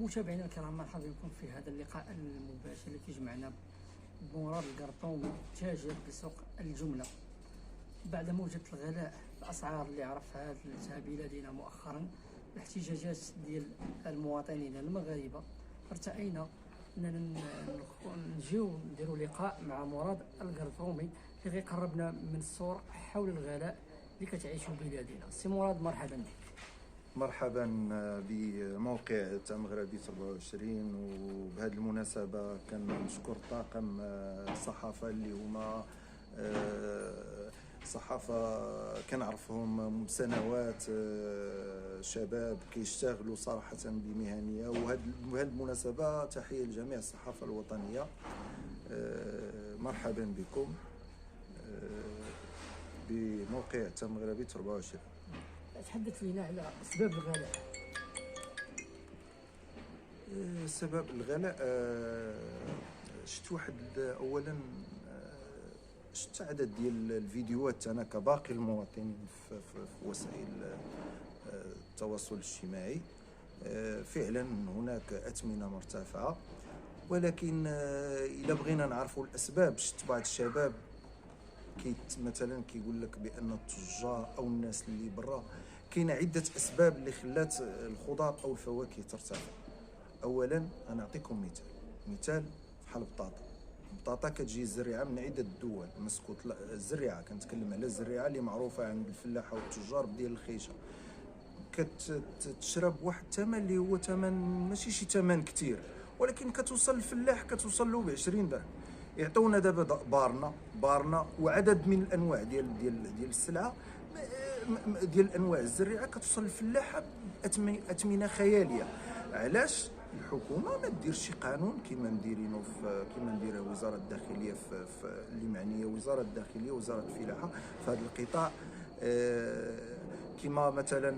متابعينا الكرام، مرحبا بكم في هذا اللقاء المباشر اللي كيجمعنا بمراد القرطومي تاجر بسوق الجمله. بعد موجة الغلاء الاسعار اللي عرفها السابله لنا مؤخرا، الاحتجاجات ديال المواطنين المغاربه، ارتئينا اننا نجيو نديروا لقاء مع مراد القرطومي اللي غيقربنا من الصور حول الغلاء اللي كتعيشوا بلادنا. سي مراد، مرحبا بك. مرحبا بموقع تمغربي 24، وبهذه المناسبة كنشكر طاقم الصحافة اللي هما صحافة كنعرفهم سنوات، شباب كيشتغلوا صراحة بمهنية. وهذه المناسبة تحية لجميع الصحافة الوطنية. مرحبا بكم بموقع تمغربي 24. تحدث لنا على اسباب الغلاء. سبب الغلاء، شفت واحد اولا، شفت عدد ديال الفيديوهات انا كباقي المواطنين في وسائل التواصل الاجتماعي. فعلا هناك اثمنه مرتفعه، ولكن الا بغينا نعرفوا الاسباب، شفت بعض الشباب مثلا كيقول لك بان التجار او الناس اللي برا كاين عده اسباب اللي خلات الخضار او الفواكه ترتفع. اولا انا نعطيكم مثال بحال البطاطا كتجي الزريعه من عده دول، مسكوت الزريعه، كنتكلم على الزريعه اللي معروفه عند الفلاحه والتجار ديال الخيشه، كتشرب واحد الثمن اللي هو ثمن ماشي شي ثمن كثير، ولكن كتوصل للفلاح كتوصل له ب 20 درهم. يعطونا دابا بارنا وعدد من الانواع ديال السلعه، ديال انواع الزريعه كتوصل للفلاحه باثمنه خياليه. علاش الحكومه ما دير شي قانون كما مديره وزاره الداخليه في اللي معنيه وزاره الداخليه وزاره الفلاحه في هذا القطاع؟ كما مثلا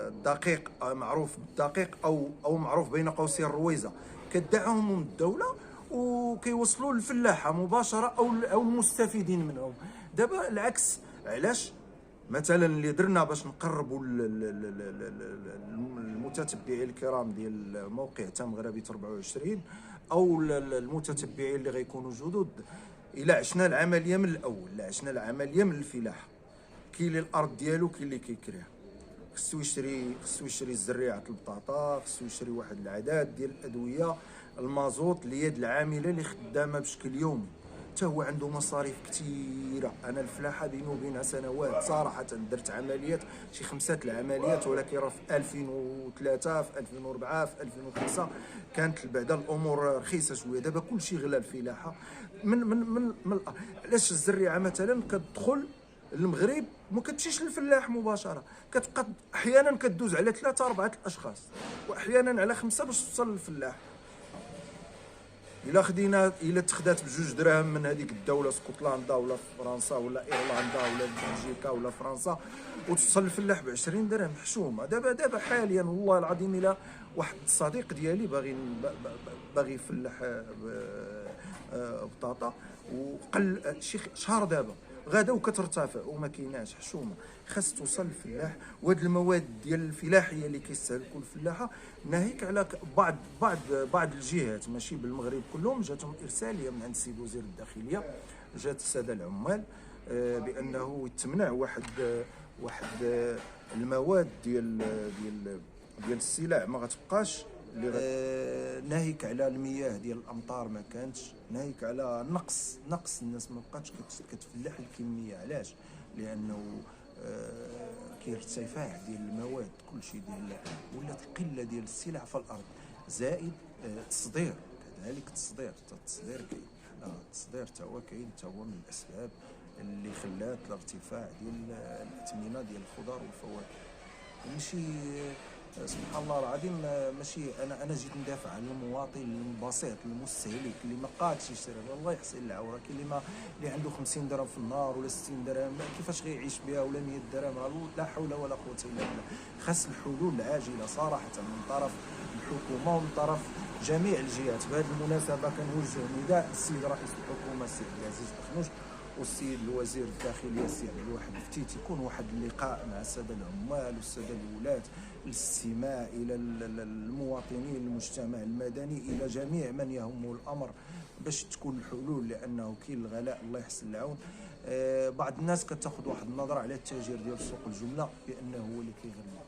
الدقيق، معروف بالدقيق او معروف بين قوسين الرويزه، كتدعمهم الدوله وكيوصلوا للفلاحه مباشره او المستفيدين منهم. دابا العكس، علاش؟ مثلا اللي درنا باش نقربوا المتتبعين الكرام ديال موقع تمغربي 24 او المتتبعين اللي غيكونوا جدد، الا عشنا العمليه من الاول، الا عشنا العمليه من الفلاحه، كاين اللي الارض ديالو كاين اللي كيكريها، خصو يشري زريعه البطاطا، خصو يشري واحد العدد ديال الادويه، المازوت، اليد العامله اللي خدامه بشكل يومي، حتى هو عنده مصاريف كثيره. انا الفلاحه بيني وبينها سنوات صراحه، درت عمليات شي 5 العمليات، ولكن راه في 2003 في 2004 في 2005 كانت بعدا الامور رخيصه شويه. دابا كلشي غلا الفلاحه من علاش الزريعه مثلا كتدخل المغرب ما كتمشيش للفلاح مباشره، كتبقى احيانا كدوز على 3 4 الاشخاص، واحيانا على 5 باش توصل للفلاح. الا تخدات ب2 دراهم من هذيك الدوله، اسكتلندا ولا فرنسا ولا ايرلندا ولا بلجيكا ولا فرنسا، وتوصل للفلاح ب20 درهم حشومه. دابا حاليا والله العظيم، الا واحد الصديق ديالي باغي يفلح بطاطا وقل شي شهر، دابا غدا وكترتفع وما كايناش حشومه، خاص توصل للفلاح. وهاد المواد ديال الفلاحيه اللي كيستهلكوا الفلاحه، ناهيك على بعض الجهات ماشي بالمغرب كلهم، جاتهم ارساليه من عند السيد وزير الداخليه، جات الساده العمال بانه يتمنع واحد المواد ديال السلع ما غتبقاش، ناهيك على المياه ديال الامطار ما كانتش، ناهيك على نقص الناس ما بقاتش كتفلح الكميه. علاش؟ لانه كاين ارتفاع ديال المواد، كلشي ولات القله ديال السلع في الارض، زائد التصدير، كذلك التصدير كاين، التصدير حتى هو كاين، حتى هو من الاسباب اللي خلات الارتفاع ديال الاثمنه ديال الخضار والفواكه. ماشي سبحان الله العظيم، ماشي انا جيت ندافع على المواطن البسيط المستهلك اللي ما قادش يشري، والله يحسن العوره. كاين اللي عنده 50 درهم في النهار ولا 60 درهم، كيفاش غيعيش بها؟ ولا 100 درهم؟ لا حول ولا قوه الا بالله. خاص الحلول العاجله صراحه من طرف الحكومه ومن طرف جميع الجهات. بهذه المناسبه كنوجه نداء للسيد رئيس الحكومه السيد عبد العزيز بخنوش والسيد الوزير الداخليه السي عبد الواحد الفتيت يكون واحد اللقاء مع الساده العمال والساده الولاة للاستماع الى المواطنين، المجتمع المدني، الى جميع من يهمه الامر باش تكون الحلول، لانه كاين الغلاء الله يحسن العون. بعض الناس كتاخذ واحد النظره على التاجر ديال سوق الجمله بانه هو اللي كيغني.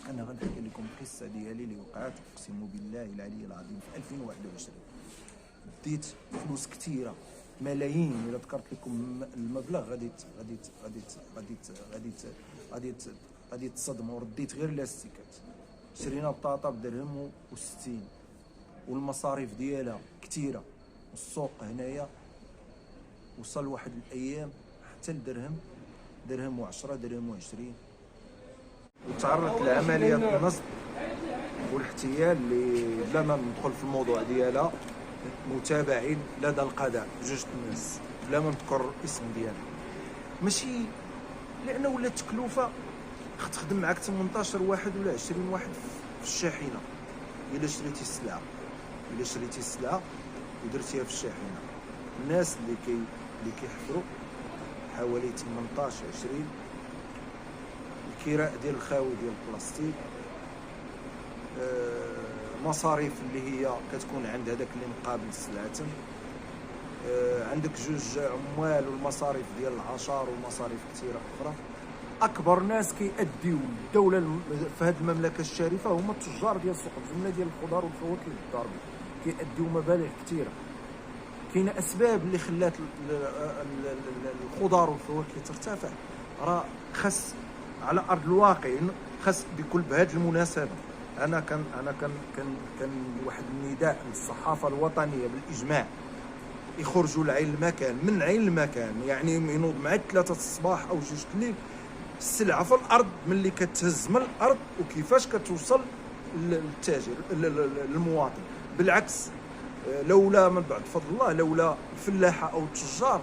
انا غنحكي لكم القصه ديالي اللي وقعت اقسم بالله العلي العظيم في 2021. ديت فلوس كثيره ملايين، الا ذكرت لكم المبلغ غادي تصدموا. رديت غير لاستيكات، شرينا بطاطا بدرهم و60 والمصاريف ديالها كثيره. السوق هنايا وصل واحد الايام حتى لدرهم، درهم و10، درهم و20. وتعرضت لعمليات النصب والاحتيال اللي بلا ما ندخل في الموضوع ديالها متابعين لدى القضاء، جوج الناس بلا ما نذكر الاسم ديالها. ماشي لانه ولا تكلفه تخدم معاك 18 واحد ولا 20 واحد في الشاحنه. الا شريتي السلعه ودرتيها في الشاحنه، الناس اللي كيحفروا حوالي 18 20 الكراء ديال الخاوي ديال البلاستيك، مصاريف اللي هي كتكون عند هذاك اللي مقابل السلعه، عندك جوج عمال والمصاريف ديال العشر ومصاريف كثيره اخرى. اكبر ناس كيأديو الدوله في هذه المملكه الشريفه هما التجار ديال سوق الجمله ديال الخضار والفواكه بالضربي، كيأديو مبالغ كثيره. كاينه اسباب اللي خلات الخضار والفواكه ترتفع، راه خاص على ارض الواقع، خاص بهذه المناسبه انا كان واحد النداء للصحافه الوطنيه بالاجماع يخرجوا لعين المكان، من عين المكان يعني ينوض مع 3 الصباح او 2 الليل السلعه في الارض ملي كتهز من الارض وكيفاش كتوصل للتاجر للمواطن. بالعكس لولا من بعد فضل الله، لولا الفلاحه او التجار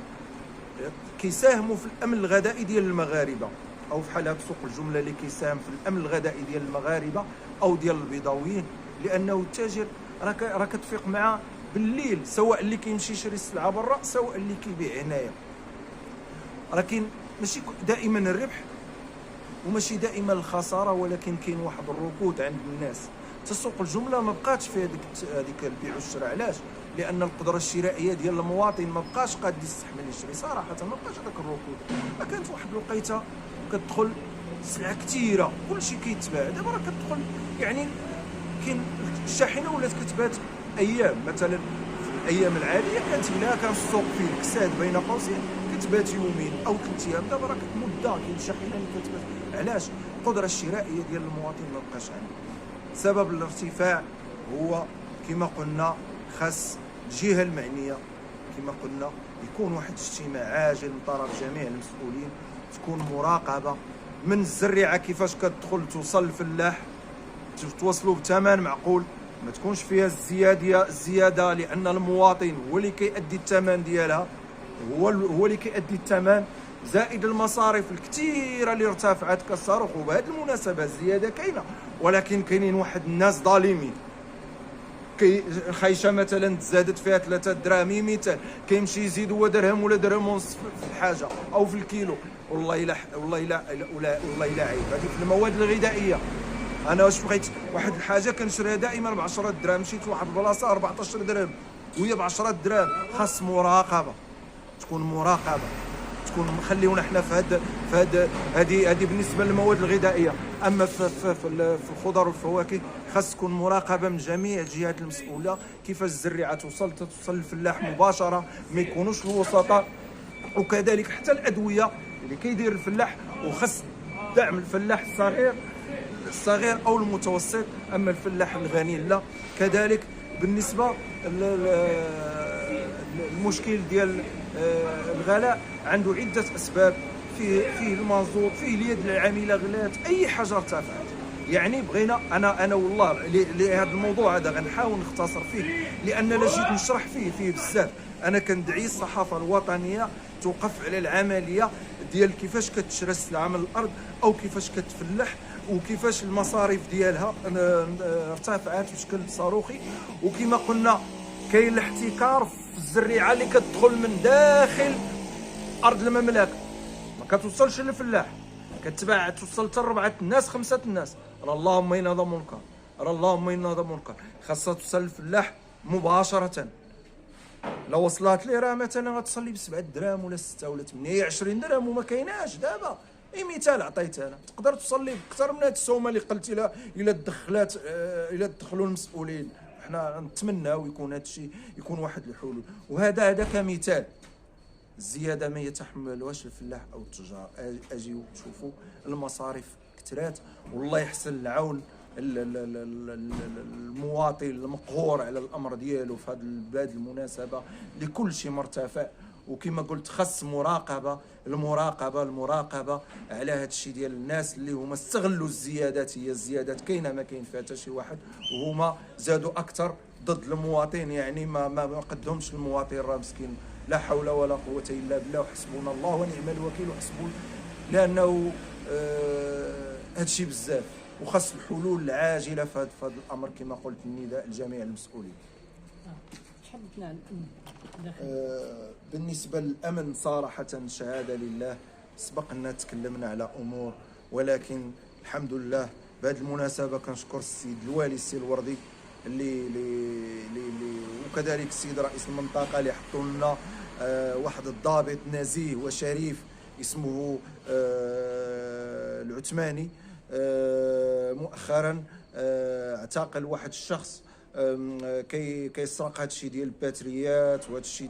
كيساهموا في الامن الغذائي ديال المغاربه، او في حال هذا سوق الجمله اللي كيساهم في الامن الغذائي ديال المغاربه او ديال البيضاويين، لانه التاجر راه كتفيق معاه بالليل، سواء اللي كيمشي يشري السلعه برا سواء اللي كيبيع هنايا. راه كاين ماشي دائما الربح وماشي دائما الخساره، ولكن كاين واحد الركود عند الناس. تسوق الجمله ما بقاتش في هذيك البيع والشراء. علاش؟ لان القدره الشرائيه ديال المواطن ما بقاش قاد يستحمل يشري، صراحه ما بقاش هذاك الركود. ما كانت واحد الوقيته كتدخل سلعه كثيره كلشي كيتباع، دابا راه كتدخل يعني كاين الشاحنه ولات كتبات ايام. مثلا في الايام العاديه كانت الا كان السوق فيه الكساد بين قوسين كتبات يومين او 3 ايام، دابا راه مده كاين الشاحنه اللي كتبات. علاش؟ القدره الشرائيه ديال المواطن ما بقاش عنده. سبب الارتفاع هو كما قلنا خاص الجهه المعنيه، كما قلنا يكون واحد الاجتماع عاجل من طرف جميع المسؤولين، تكون مراقبه من الزريعه كيفاش كتدخل توصل للفلاح، توصلوا بثمن معقول، ما تكونش فيها الزياده لان المواطن هو اللي كيأدي الثمن ديالها، هو اللي كيأدي الثمن، زائد المصاريف الكثيره اللي ارتفعت كالصاروخ. وبهذه المناسبه الزياده كاينه، ولكن كاينين واحد الناس ظالمين. الخيشه مثلا تزادت فيها 3 دراهم مثال، كيمشي يزيد هو درهم ولا درهم ونص في الحاجه او في الكيلو. والله لا عيب. هذه في المواد الغذائيه. انا واش بغيت واحد الحاجه كنشريها دائما ب 10 دراهم، مشيت لواحد البلاصه 14 درهم وهي ب 10 دراهم. خاص مراقبه، تكون مراقبه، تكون مخليونا حنا في هذه بالنسبه للمواد الغذائيه. اما في الخضر والفواكه خاص تكون مراقبه من جميع الجهات المسؤوله، كيفاش الزريعه توصل للفلاح مباشره، ما يكونوش الوسطاء. وكذلك حتى الادويه اللي كيدير الفلاح، وخاص دعم الفلاح الصغير او المتوسط، اما الفلاح الغني لا. كذلك بالنسبه المشكل ديال الغلاء عنده عده اسباب، فيه المازوت، فيه اليد العامله غلات، اي حاجه ارتفعت. يعني بغينا انا والله لهذا الموضوع هذا غنحاول نختصر فيه، لان لا جيت نشرح فيه بزاف. انا كندعي الصحافه الوطنيه توقف على العمليه ديال كيفاش كتشرى السلعه من الارض او كيفاش كتفلح، وكيفاش المصاريف ديالها ارتفعت بشكل صاروخي. وكما قلنا كاين الاحتكار في الزريعه اللي كتدخل من داخل ارض المملكه، ما كتوصلش للفلاح، كتباع توصل حتى 4 الناس 5 الناس. راه اللهم ان هذا منكر، راه اللهم ان هذا منكر، خاصها توصل للفلاح مباشره. لو وصلت ليه راه مثلا غتصل لي ب7 دراهم ولا 6 ولا 8، هي 20 درهم وما كايناش دابا. اي مثال عطيت انا، تقدر توصل لي باكثر من هاد السومه اللي قلتي لها الا دخلات الا دخلوا المسؤولين. حنا نتمناو يكون هذا الشيء يكون واحد الحلول، وهذا كمثال. الزياده ما يتحملوهاش الفلاح او التجار. اجيو شوفوا المصاريف كثرات، والله يحسن العون المواطن المقهور على الامر ديالو في هذه المناسبه اللي كل شيء مرتفع. وكما قلت خاص المراقبه على هذا الشيء ديال الناس اللي هما استغلوا الزيادات. هي الزيادات كاينه ما كاين فيها حتى شي واحد، وهما زادوا اكثر ضد المواطن. يعني ما قدهمش المواطن راه مسكين. لا حول ولا قوه الا بالله، وحسبنا الله ونعم الوكيل. وحسبوا لانه هذا الشيء بزاف، وخاص الحلول العاجله في هذا الامر. كما قلت النداء لجميع المسؤولين. بالنسبه للامن صراحه شهاده لله، سبقنا تكلمنا على امور، ولكن الحمد لله بهذه المناسبه كنشكر السيد الوالي السي الوردي اللي وكذلك السيد رئيس المنطقه اللي حطوا لنا واحد الضابط نزيه وشريف اسمه العثماني. مؤخرا اعتقل واحد الشخص كيسرق هذا الشيء ديال الباتريات وهذا الشيء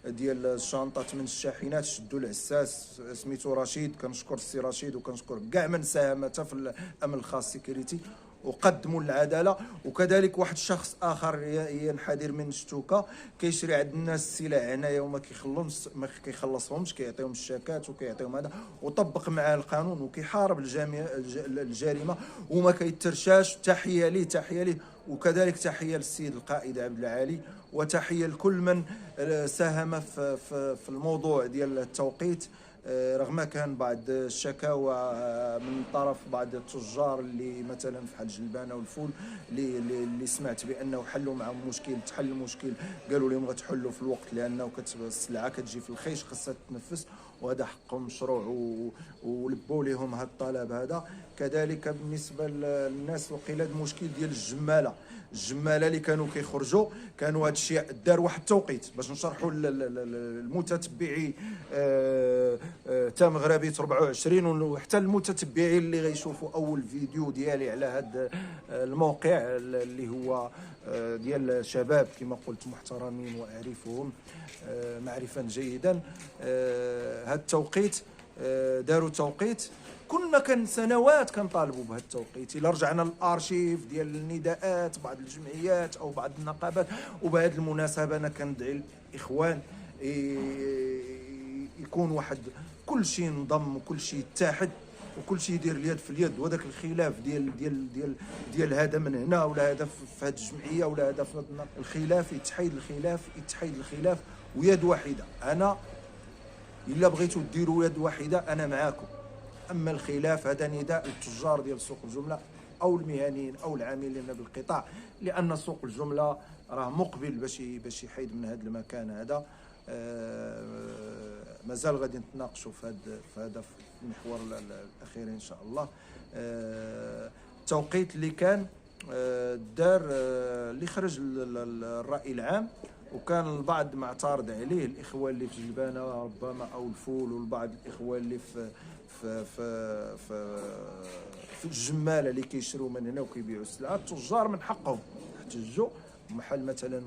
ديال الشنطات من الشاحنات. شدوا العساس سميتو رشيد، كنشكر السي رشيد وكنشكر كاع من ساهم في الامن الخاص سيكوريتي وقدموا للعداله. وكذلك واحد الشخص اخر ينحدر من شتوكه كيشري عند الناس السلع هنايا وما كيخلصهمش، كيعطيهم الشاكات وكيعطيهم هذا، وطبق معاه القانون وكيحارب الجريمه وما كيترشاش. تحيه ليه. وكذلك تحيه للسيد القائد عبد العالي، وتحيه لكل من ساهم في الموضوع ديال التوقيت، رغم كان بعض الشكاوى من طرف بعض التجار اللي مثلا في حال الجلبانه والفول اللي سمعت بانه حلوا معهم مشكل. تحل المشكل، قالوا لهم غتحلوا في الوقت لانه السلعه كتجي في الخيش خاصها تتنفس، وهذا حقهم مشروع ولبوا لهم هذا الطلب هذا. كذلك بالنسبه للناس وقيل هذا المشكل ديال الجماله اللي كانوا كيخرجوا، كانوا هذا الشيء دار واحد التوقيت باش نشرحوا المتتبعي تام غرابيط 24 وحتى المتتبعين اللي غيشوفوا اول فيديو ديالي على هذا الموقع اللي هو ديال شباب كما قلت محترمين واعرفهم معرفه جيدا. هذا التوقيت داروا توقيت، كان سنوات كنطالبوا بهذا التوقيت. الا رجعنا للارشيف ديال النداءات بعض الجمعيات او بعض النقابات. وبهذه المناسبه انا كندعي الاخوان يكون واحد كل شيء انضم وكل شيء يتحد وكل شيء يدير اليد في اليد، وذاك الخلاف ديال هذا من هنا ولا هذا في هذه الجمعيه ولا هذا في الخلاف يتحيد الخلاف ويد واحده. انا الا بغيتوا ديروا يد واحده انا معاكم. اما الخلاف هذا نداء للتجار ديال سوق الجمله او المهنيين او العاملين بالقطاع، لان سوق الجمله راه مقبل باش يحيد من هذا المكان هذا. مازال غادي نتناقشوا في هذا في المحور الاخير ان شاء الله. التوقيت اللي كان دار اللي خرج الراي العام، وكان البعض معترض عليه، الاخوه اللي في جلبانه ربما او الفول، والبعض الاخوه اللي في الجماله اللي كيشروا من هنا وكيبيعوا السلعه. التجار من حقهم يحتجوا، محل مثلا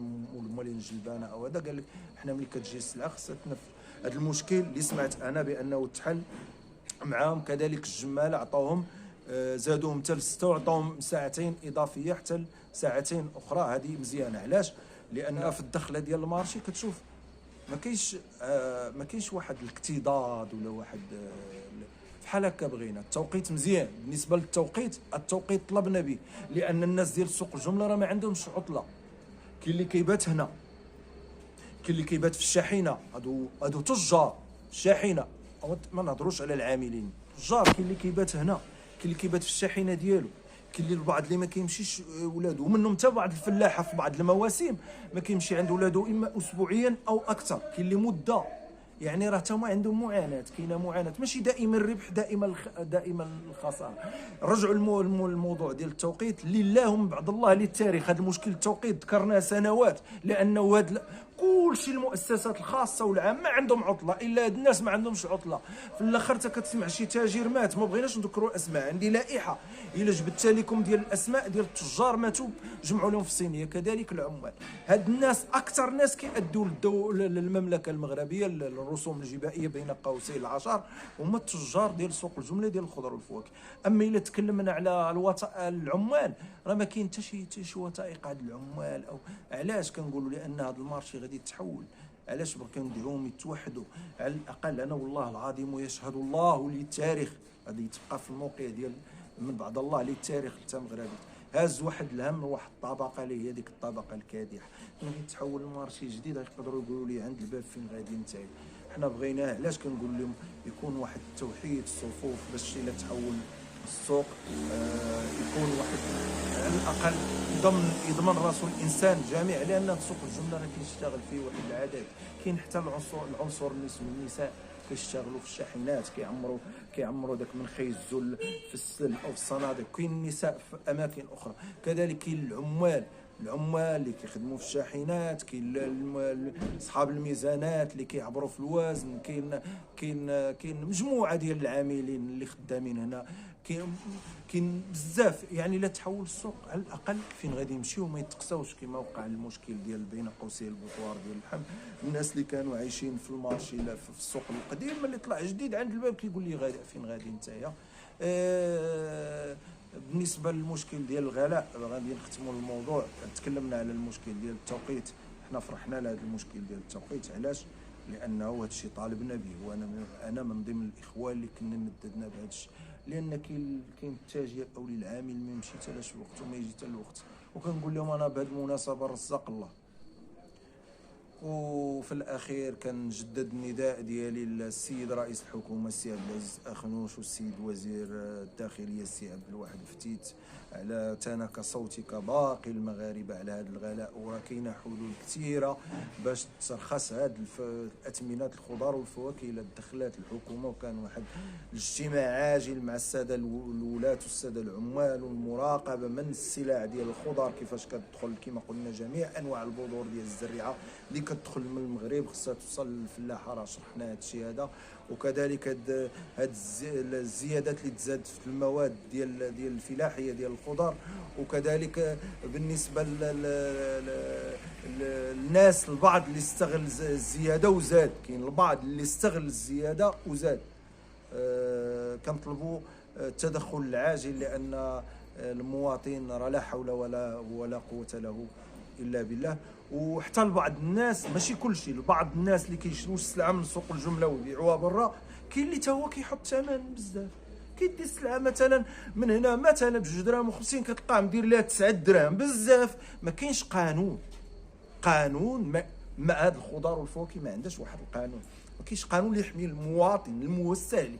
مولين الجلبانه او هذا قال لك حنا ملي كتجي السلعه خصها تنفذ. هذا المشكل اللي سمعت انا بانه تحل معاهم. كذلك الجماله عطاوهم زادوهم حتى ل6 وعطاوهم ساعتين اضافيه حتى ساعتين اخرى. هذه مزيانه. علاش؟ لان في الدخله ديال المارشي كتشوف ما كاينش واحد الاكتضاد ولا واحد بحال هكا. بغينا التوقيت مزيان. بالنسبه للتوقيت، التوقيت طلبنا به لان الناس ديال سوق الجمله راه ما عندهمش عطله. كاين اللي كيبات هنا، كاين اللي كيبات في الشاحنه. هادو تجار الشاحنه، ما نهضروش على العاملين. تجار كاين اللي كيبات هنا، كاين اللي كيبات في الشاحنه ديالو، كاين اللي البعض اللي ما كيمشيش ولادو، ومنهم حتى بعض الفلاحه في بعض المواسم ما كيمشي عند ولادو اما اسبوعيا او اكثر، كاين اللي مده، يعني راه تما عندهم معاناه، كاينه معاناه، ماشي دائما الربح، دائما الخساره. رجعوا الموضوع ديال التوقيت لله من بعد الله للتاريخ. هذا المشكل التوقيت ذكرناه سنوات، لانه هذا كلشي المؤسسات الخاصه والعامه عندهم عطله، الا هاد الناس ما عندهمش عطله. في الاخر انت كتسمع شي تاجر مات، ما بغيناش نذكروا الاسماء، عندي لائحه الا جبت لكم ديال الاسماء ديال التجار ماتوا جمعوا لهم في الصينيه، كذلك العمال. هاد الناس اكثر ناس كيأدوا للمملكه المغربيه الرسوم الجبائيه بين قوسين العشر هما التجار ديال سوق الجمله ديال الخضر والفواكه. اما الا تكلمنا على العمال، راه ما كاين حتى شي وثائق هاد العمال. او علاش كنقولوا؟ لان هذا المارشي غادي يتحول. علاش بغا كندعوهم يتوحدوا على الاقل؟ انا والله العظيم ويشهد الله للتاريخ، غادي يتبقى في الموقع ديال من بعد الله للتاريخ حتى مغربي. هاز واحد الهم، واحد الطبقه اللي هي ديك الطبقه الكادحه. ملي يتحول المارشي جديد غيقدروا يقولوا لي عند الباب فين غادي نتايا. حنا بغيناه، علاش كنقول لهم يكون واحد توحيد الصفوف باش الا تحول السوق يكون واحد على الاقل يضمن راسو الانسان جميع. لان سوق الجمله راه كيشتغل فيه واحد العدد، كاين حتى العنصر النساء كيشتغلوا في الشاحنات، كيعمروا داك من خيزوا في السلح او في الصناديق، كاين النساء في اماكن اخرى، كذلك كاين العمال اللي كيخدموا في الشاحنات، كاين اصحاب الميزانات اللي كيعبروا في الوزن، كاين مجموعه ديال العاملين اللي خدامين هنا، كاين بزاف. يعني لا تحول السوق على الاقل فين غادي يمشيو ما يتقساوش كما وقع المشكل ديال بين قوسين البطوار ديال اللحم. الناس اللي كانوا عايشين في المارشي لا في السوق القديم، ملي طلع جديد عند الباب كيقول لي فين غادي نتايا. بالنسبه للمشكل ديال الغلاء غادي نختموا الموضوع. تكلمنا على المشكل ديال التوقيت، حنا فرحنا لهذا المشكل ديال التوقيت. علاش؟ لانه هذا الشيء طالبنا به، وانا من ضمن الاخوان اللي كنا نددنا بهذا الشيء. لان كاين التاجر او العامل ما يمشي حتى لاش الوقت وما يجي حتى الوقت. وكنقول لهم انا بهذه المناسبه رزق الله. وفي الاخير كنجدد النداء ديالي للسيد رئيس الحكومه السي عبد العزيز اخنوش والسيد وزير الداخليه السي عبد الواحد فتيت على تناك صوتك باقي المغاربه على هذا الغلاء. وراه كاينه حلول كثيره باش ترخص هذه الاثمنات الخضار والفواكه الى دخلات الحكومه. وكان واحد الاجتماع عاجل مع الساده الولاة والساده العمال والمراقبه من السلع ديال الخضار كيفاش كتدخل. كما قلنا جميع انواع البذور ديال الزريعه اللي كتدخل من المغرب خصها توصل للفلاحه، راه شرحنا هذا الشيء هذا. وكذلك هاد الزيادات اللي تزاد في المواد ديال الفلاحيه ديال الخضر. وكذلك بالنسبه للناس البعض اللي استغل الزياده وزاد، كاين البعض اللي استغل الزياده وزاد. كنطلبوا التدخل العاجل، لان المواطن راه لا حول ولا قوه له الا بالله. وحتى لبعض الناس، ماشي كلشي، لبعض الناس اللي كيشريو السلعه من سوق الجمله ويبيعوها برا، كاين اللي تا هو كيحط ثمن بزاف. كيدي السلعه مثلا من هنا مثلا ب 2 دراهم و50 كتلقاه مدير لها 9 دراهم بزاف. ما كاينش قانون مع هذا الخضار والفواكه، ما عندهاش واحد القانون، ما كاينش قانون اللي يحمي المواطن المستهلك.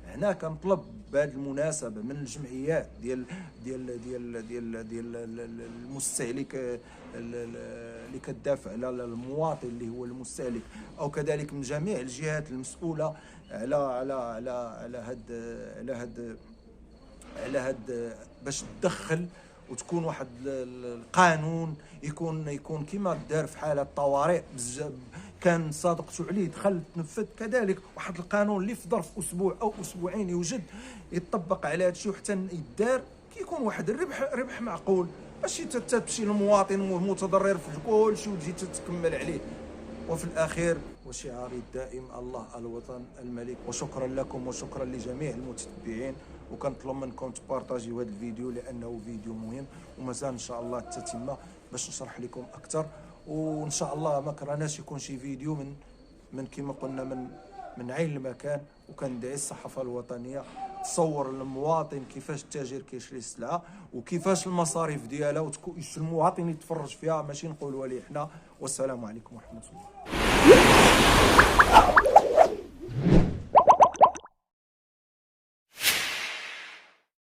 هنا كنطلب بهذه المناسبه من الجمعيات ديال ديال ديال ديال ديال المستهلك اللي كتدافع على المواطن اللي هو المستهلك، او كذلك من جميع الجهات المسؤوله على هاد باش تدخل وتكون واحد القانون يكون كما دار في حاله الطوارئ كان صادقتوا عليه دخل تنفذ. كذلك واحد القانون اللي في ظرف اسبوع او اسبوعين يوجد يطبق على هذا الشيء وحتى يدار، كيكون واحد الربح معقول، ماشي تمشي للمواطن متضرر في كل شيء وتجي تكمل عليه. وفي الاخير وشعاري الدائم الله الوطن الملك. وشكرا لكم وشكرا لجميع المتتبعين، وكنطلب منكم تبارطاجيو هذا الفيديو لانه فيديو مهم ومازال ان شاء الله التتمه باش نشرح لكم اكثر. وان شاء الله ما كرهناش يكون شي فيديو من كما قلنا من عين المكان. وكندعي الصحافه الوطنيه تصور للمواطن كيفاش التاجر كيشري السلعه وكيفاش المصاريف ديالها، وتكون المواطن يتفرج فيها ماشي نقولوها ليه حنا. والسلام عليكم ورحمه الله.